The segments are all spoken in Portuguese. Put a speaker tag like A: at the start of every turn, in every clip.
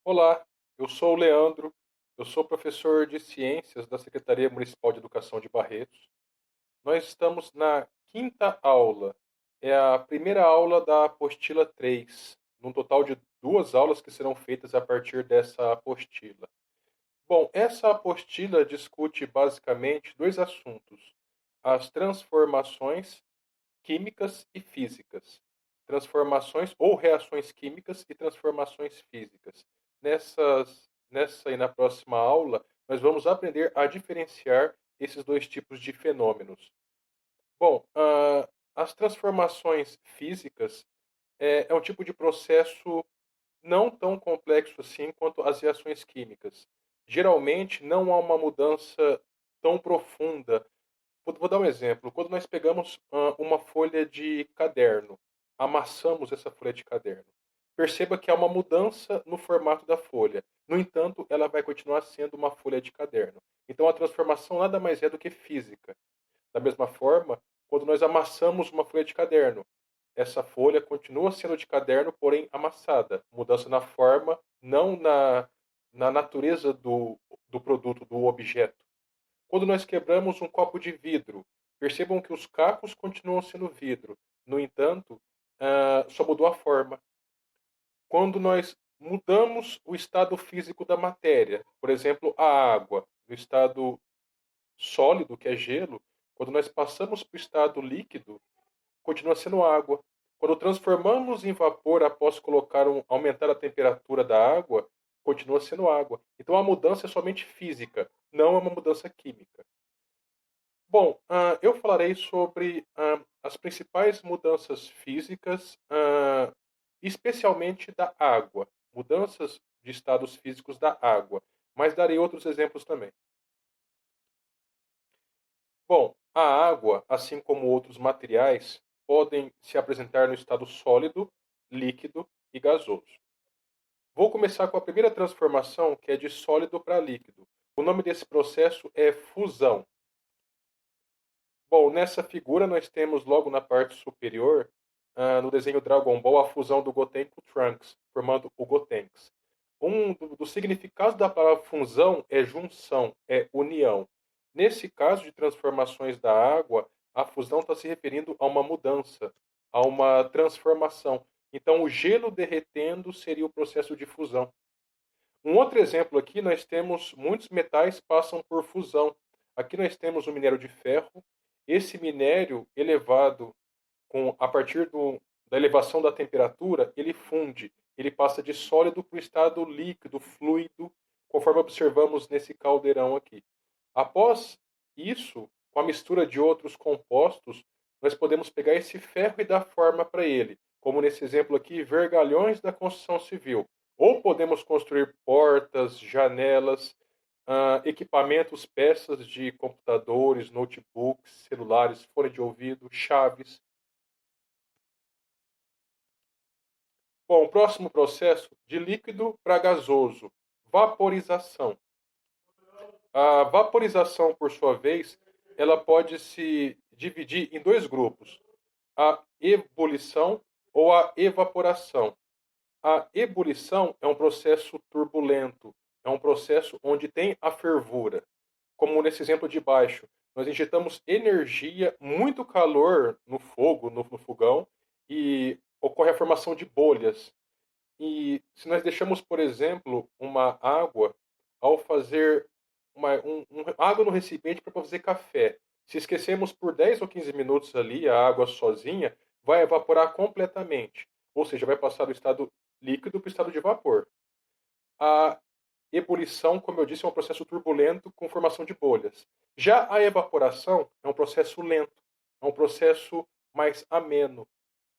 A: Olá, eu sou o Leandro, eu sou professor de Ciências da Secretaria Municipal de Educação de Barretos. Nós estamos na quinta aula, é a primeira aula da apostila 3, num total de duas aulas que serão feitas a partir dessa apostila. Bom, essa apostila discute basicamente dois assuntos: as transformações químicas e físicas. Transformações ou reações químicas e transformações físicas. Nessa e na próxima aula, nós vamos aprender a diferenciar esses dois tipos de fenômenos. Bom, as transformações físicas é um tipo de processo não tão complexo assim quanto as reações químicas. Geralmente, não há uma mudança tão profunda. Vou dar um exemplo. Quando nós pegamos uma folha de caderno, amassamos essa folha de caderno, perceba que há uma mudança no formato da folha. No entanto, ela vai continuar sendo uma folha de caderno. Então, a transformação nada mais é do que física. Da mesma forma, quando nós amassamos uma folha de caderno, essa folha continua sendo de caderno, porém amassada. Mudança na forma, não na natureza do produto, do objeto. Quando nós quebramos um copo de vidro, percebam que os cacos continuam sendo vidro. No entanto, só mudou a forma. Quando nós mudamos o estado físico da matéria, por exemplo, a água, no estado sólido, que é gelo, quando nós passamos para o estado líquido, continua sendo água. Quando transformamos em vapor após aumentar a temperatura da água, continua sendo água. Então a mudança é somente física, não é uma mudança química. Bom, eu falarei sobre as principais mudanças físicas, especialmente da água, mudanças de estados físicos da água, mas darei outros exemplos também. Bom, a água, assim como outros materiais, podem se apresentar no estado sólido, líquido e gasoso. Vou começar com a primeira transformação, que é de sólido para líquido. O nome desse processo é fusão. Bom, nessa figura nós temos logo na parte superior, no desenho Dragon Ball, a fusão do Goten com o Trunks, formando o Gotenks. Dos significados da palavra fusão é junção, é união. Nesse caso de transformações da água, a fusão está se referindo a uma mudança, a uma transformação. Então, o gelo derretendo seria o processo de fusão. Um outro exemplo aqui, nós temos muitos metais passam por fusão. Aqui nós temos o minério de ferro. Esse minério elevado a partir da elevação da temperatura, ele funde, ele passa de sólido para o estado líquido, fluido, conforme observamos nesse caldeirão aqui. Após isso, com a mistura de outros compostos, nós podemos pegar esse ferro e dar forma para ele, como nesse exemplo aqui, vergalhões da construção civil. Ou podemos construir portas, janelas, equipamentos, peças de computadores, notebooks, celulares, fone de ouvido, chaves. Bom, o próximo processo, de líquido para gasoso, vaporização. A vaporização, por sua vez, ela pode se dividir em dois grupos: a ebulição ou a evaporação. A ebulição é um processo turbulento, é um processo onde tem a fervura. Como nesse exemplo de baixo, nós injetamos energia, muito calor no fogo, no fogão, e ocorre a formação de bolhas. E se nós deixamos, por exemplo, uma água, ao fazer água no recipiente para fazer café, se esquecemos por 10 ou 15 minutos ali a água sozinha, vai evaporar completamente. Ou seja, vai passar do estado líquido para o estado de vapor. A ebulição, como eu disse, é um processo turbulento com formação de bolhas. Já a evaporação é um processo lento, é um processo mais ameno,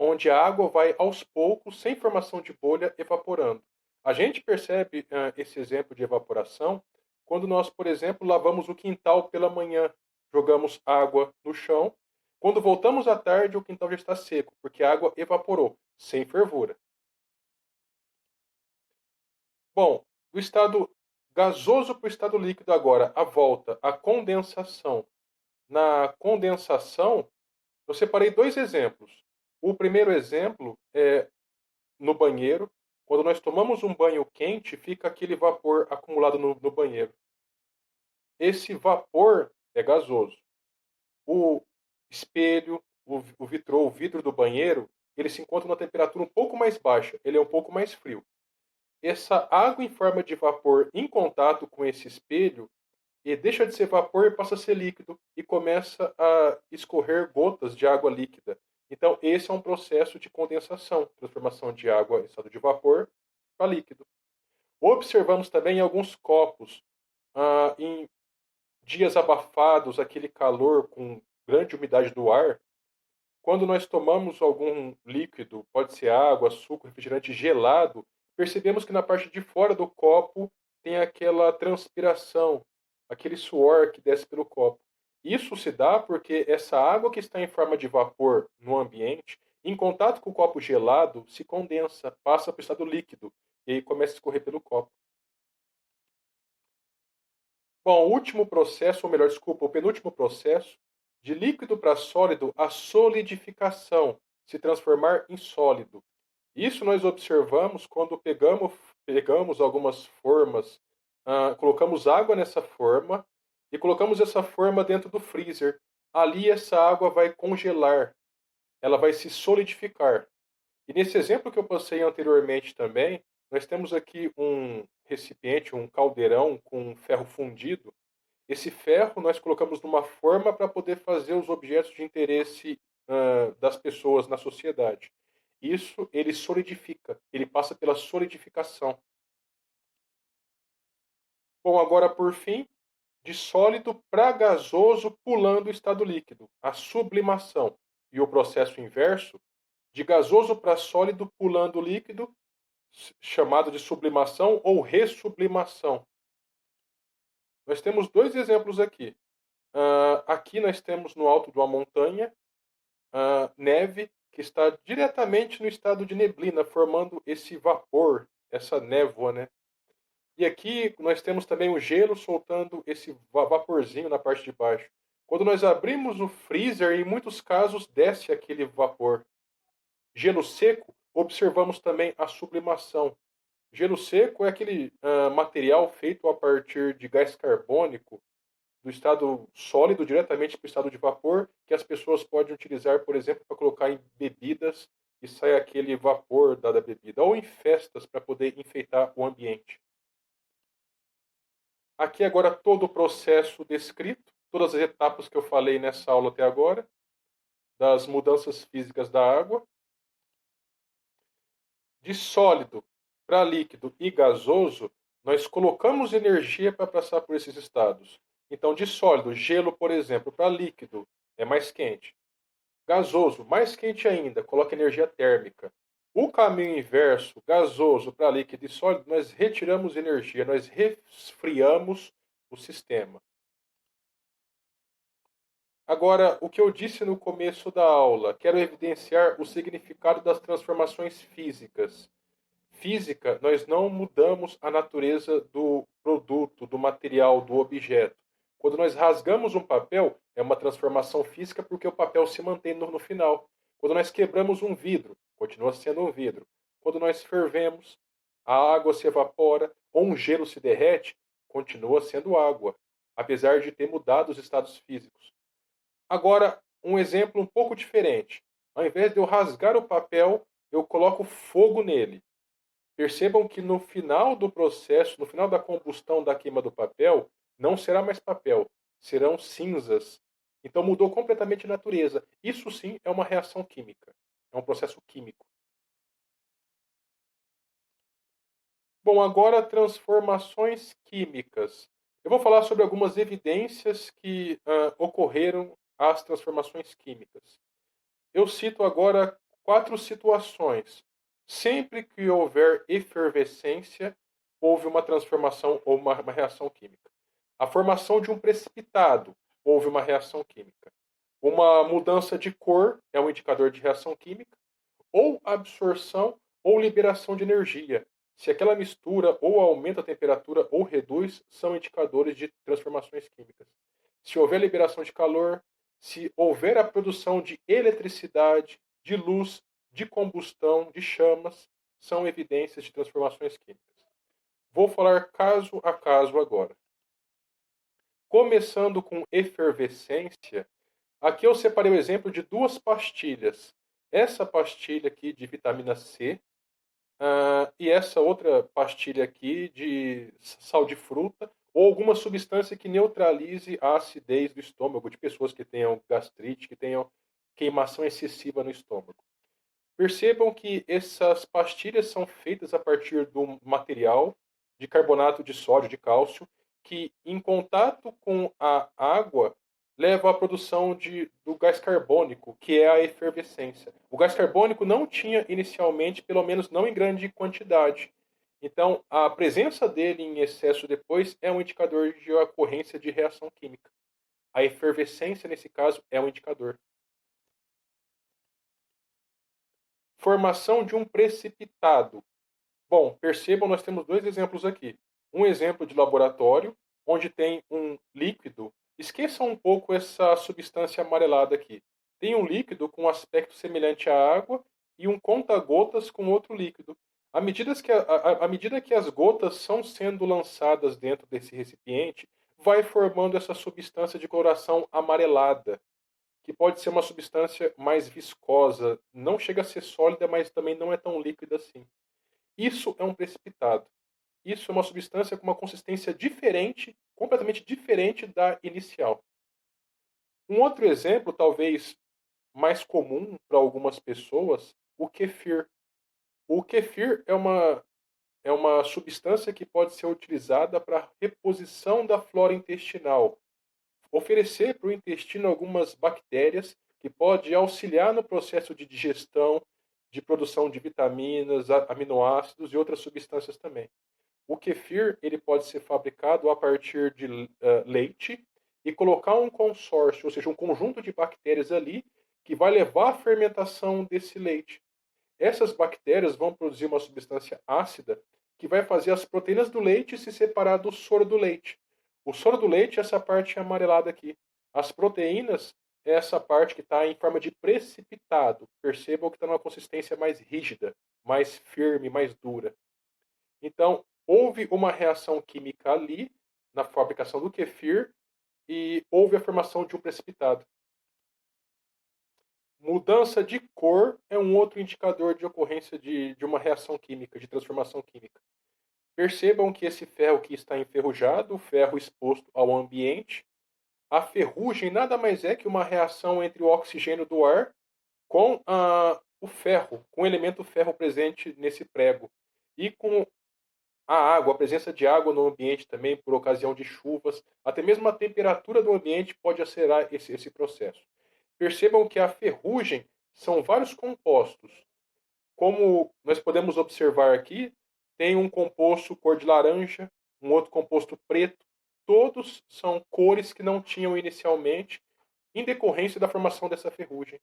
A: onde a água vai aos poucos, sem formação de bolha, evaporando. A gente percebe esse exemplo de evaporação quando nós, por exemplo, lavamos o quintal pela manhã, jogamos água no chão. Quando voltamos à tarde, o quintal já está seco, porque a água evaporou, sem fervura. Bom, do estado gasoso para o estado líquido agora, a volta, a condensação. Na condensação, eu separei dois exemplos. O primeiro exemplo é no banheiro, Quando nós tomamos um banho quente, fica aquele vapor acumulado no banheiro. Esse vapor é gasoso. O espelho, o vitrô, o vidro do banheiro, ele se encontra numa temperatura um pouco mais baixa, ele é um pouco mais frio. Essa água em forma de vapor em contato com esse espelho, e deixa de ser vapor e passa a ser líquido e começa a escorrer gotas de água líquida. Então, esse é um processo de condensação, transformação de água em estado de vapor para líquido. Observamos também em alguns copos, em dias abafados, aquele calor com grande umidade do ar, quando nós tomamos algum líquido, pode ser água, suco, refrigerante gelado, percebemos que na parte de fora do copo tem aquela transpiração, aquele suor que desce pelo copo. Isso se dá porque essa água que está em forma de vapor no ambiente, em contato com o copo gelado, se condensa, passa para o estado líquido e aí começa a escorrer pelo copo. Bom, o último processo, ou melhor, desculpa, o penúltimo processo, de líquido para sólido, a solidificação, se transformar em sólido. Isso nós observamos quando pegamos algumas formas, colocamos água nessa forma e colocamos essa forma dentro do freezer. Ali essa água vai congelar, ela vai se solidificar. E nesse exemplo que eu passei anteriormente também, nós temos aqui um recipiente, um caldeirão com ferro fundido. Esse ferro nós colocamos numa forma para poder fazer os objetos de interesse das pessoas na sociedade. Isso ele solidifica, ele passa pela solidificação. Bom, agora por fim, de sólido para gasoso pulando o estado líquido, a sublimação. E o processo inverso, de gasoso para sólido pulando o líquido, chamado de sublimação ou ressublimação. Nós temos dois exemplos aqui. Aqui nós temos no alto de uma montanha neve que está diretamente no estado de neblina, formando esse vapor, essa névoa, né? E aqui nós temos também o gelo soltando esse vaporzinho na parte de baixo. Quando nós abrimos o freezer, em muitos casos desce aquele vapor. Gelo seco, observamos também a sublimação. Gelo seco é aquele material feito a partir de gás carbônico do estado sólido diretamente para o estado de vapor, que as pessoas podem utilizar, por exemplo, para colocar em bebidas e sai aquele vapor da bebida, ou em festas para poder enfeitar o ambiente. Aqui agora todo o processo descrito, todas as etapas que eu falei nessa aula até agora, das mudanças físicas da água, de sólido para líquido e gasoso, nós colocamos energia para passar por esses estados. Então, de sólido, gelo, por exemplo, para líquido, é mais quente. Gasoso, mais quente ainda, coloca energia térmica. O caminho inverso, gasoso para líquido e sólido, nós retiramos energia, nós resfriamos o sistema. Agora, o que eu disse no começo da aula, quero evidenciar o significado das transformações físicas. Física, nós não mudamos a natureza do produto, do material, do objeto. Quando nós rasgamos um papel, é uma transformação física porque o papel se mantém no final. Quando nós quebramos um vidro, continua sendo um vidro. Quando nós fervemos, a água se evapora ou um gelo se derrete, continua sendo água, apesar de ter mudado os estados físicos. Agora, um exemplo um pouco diferente. Ao invés de eu rasgar o papel, eu coloco fogo nele. Percebam que no final do processo, no final da combustão da queima do papel, não será mais papel, serão cinzas. Então mudou completamente a natureza. Isso sim é uma reação química, é um processo químico. Bom, agora transformações químicas. Eu vou falar sobre algumas evidências que ocorreram às transformações químicas. Eu cito agora 4 situações. Sempre que houver efervescência, houve uma transformação ou uma reação química. A formação de um precipitado, houve uma reação química. Uma mudança de cor é um indicador de reação química. Ou absorção ou liberação de energia. Se aquela mistura ou aumenta a temperatura ou reduz, são indicadores de transformações químicas. Se houver liberação de calor, se houver a produção de eletricidade, de luz, de combustão, de chamas, são evidências de transformações químicas. Vou falar caso a caso agora. Começando com efervescência, aqui eu separei o exemplo de duas pastilhas. Essa pastilha aqui de vitamina C, e essa outra pastilha aqui de sal de fruta, ou alguma substância que neutralize a acidez do estômago, de pessoas que tenham gastrite, que tenham queimação excessiva no estômago. Percebam que essas pastilhas são feitas a partir do material de carbonato de sódio, de cálcio, que em contato com a água leva à produção do gás carbônico, que é a efervescência. O gás carbônico não tinha inicialmente, pelo menos não em grande quantidade. Então, a presença dele em excesso depois é um indicador de ocorrência de reação química. A efervescência, nesse caso, é um indicador. Formação de um precipitado. Bom, percebam, nós temos dois exemplos aqui. Um exemplo de laboratório, onde tem um líquido. Esqueçam um pouco essa substância amarelada aqui. Tem um líquido com um aspecto semelhante à água e um conta-gotas com outro líquido. À medida que as gotas são sendo lançadas dentro desse recipiente, vai formando essa substância de coloração amarelada, que pode ser uma substância mais viscosa. Não chega a ser sólida, mas também não é tão líquida assim. Isso é um precipitado. Isso é uma substância com uma consistência diferente, completamente diferente da inicial. Um outro exemplo, talvez mais comum para algumas pessoas, o kefir. O kefir é uma substância que pode ser utilizada para reposição da flora intestinal, oferecer para o intestino algumas bactérias que pode auxiliar no processo de digestão, de produção de vitaminas, aminoácidos e outras substâncias também. O kefir ele pode ser fabricado a partir de leite e colocar um consórcio, ou seja, um conjunto de bactérias ali que vai levar à fermentação desse leite. Essas bactérias vão produzir uma substância ácida que vai fazer as proteínas do leite se separar do soro do leite. O soro do leite é essa parte amarelada aqui. As proteínas é essa parte que está em forma de precipitado. Percebam que está numa consistência mais rígida, mais firme, mais dura. Então, houve uma reação química ali, na fabricação do kefir, e houve a formação de um precipitado. Mudança de cor é um outro indicador de ocorrência de uma reação química, de transformação química. Percebam que esse ferro que está enferrujado, o ferro exposto ao ambiente, a ferrugem nada mais é que uma reação entre o oxigênio do ar com o ferro, com o elemento ferro presente nesse prego. E com a água, a presença de água no ambiente também, por ocasião de chuvas, até mesmo a temperatura do ambiente pode acelerar esse processo. Percebam que a ferrugem são vários compostos. Como nós podemos observar aqui, tem um composto cor de laranja, um outro composto preto. Todos são cores que não tinham inicialmente, em decorrência da formação dessa ferrugem.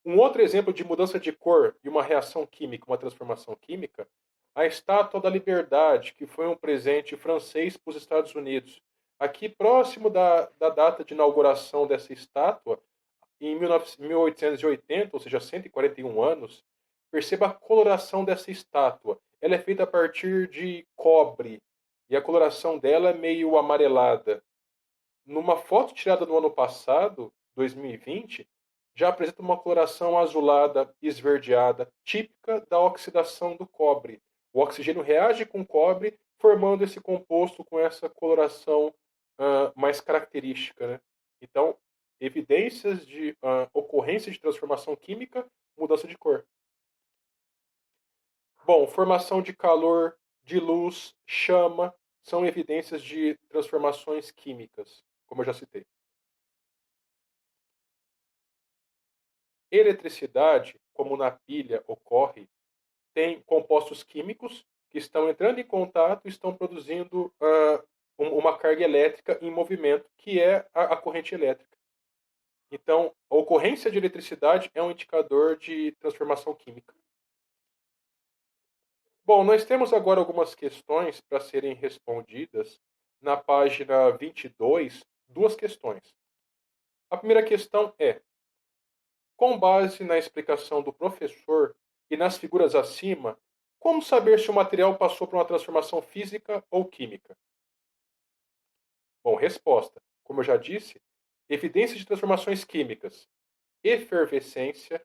A: Um outro exemplo de mudança de cor e uma reação química, uma transformação química, a Estátua da Liberdade, que foi um presente francês para os Estados Unidos. Aqui, próximo da data de inauguração dessa estátua, em 1880, ou seja, 141 anos, perceba a coloração dessa estátua. Ela é feita a partir de cobre e a coloração dela é meio amarelada. Numa foto tirada no ano passado, 2020, já apresenta uma coloração azulada, esverdeada, típica da oxidação do cobre. O oxigênio reage com o cobre, formando esse composto com essa coloração mais característica. Né? Então, evidências de ocorrência de transformação química, mudança de cor. Bom, formação de calor, de luz, chama, são evidências de transformações químicas, como eu já citei. Eletricidade, como na pilha ocorre, tem compostos químicos que estão entrando em contato e estão produzindo uma carga elétrica em movimento, que é a corrente elétrica. Então, a ocorrência de eletricidade é um indicador de transformação química. Bom, nós temos agora algumas questões para serem respondidas na página 22, duas questões. A primeira questão é: com base na explicação do professor, E nas figuras acima, como saber se o material passou por uma transformação física ou química? Bom, resposta. Como eu já disse, evidências de transformações químicas: efervescência,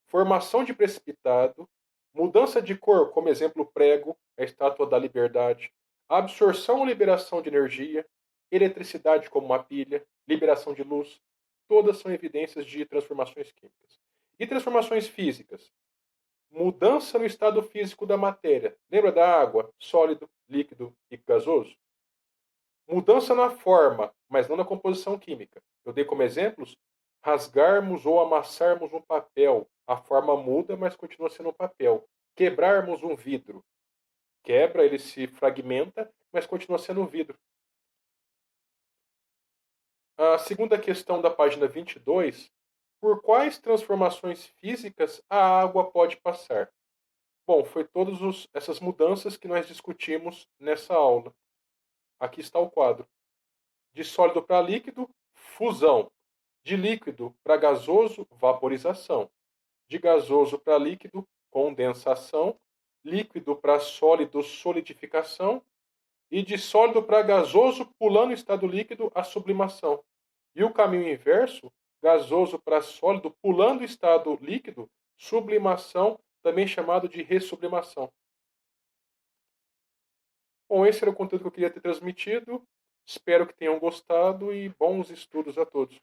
A: formação de precipitado, mudança de cor, como exemplo prego, a estátua da liberdade, absorção ou liberação de energia, eletricidade como uma pilha, liberação de luz, todas são evidências de transformações químicas. E transformações físicas? Mudança no estado físico da matéria. Lembra da água, sólido, líquido e gasoso? Mudança na forma, mas não na composição química. Eu dei como exemplos rasgarmos ou amassarmos um papel. A forma muda, mas continua sendo um papel. Quebrarmos um vidro. Quebra, ele se fragmenta, mas continua sendo um vidro. A segunda questão da página 22. Por quais transformações físicas a água pode passar? Bom, foi todas essas mudanças que nós discutimos nessa aula. Aqui está o quadro. De sólido para líquido, fusão. De líquido para gasoso, vaporização. De gasoso para líquido, condensação. Líquido para sólido, solidificação. E de sólido para gasoso, pulando o estado líquido, a sublimação. E o caminho inverso, gasoso para sólido, pulando o estado líquido, sublimação, também chamado de ressublimação. Bom, esse era o conteúdo que eu queria ter transmitido. Espero que tenham gostado e bons estudos a todos.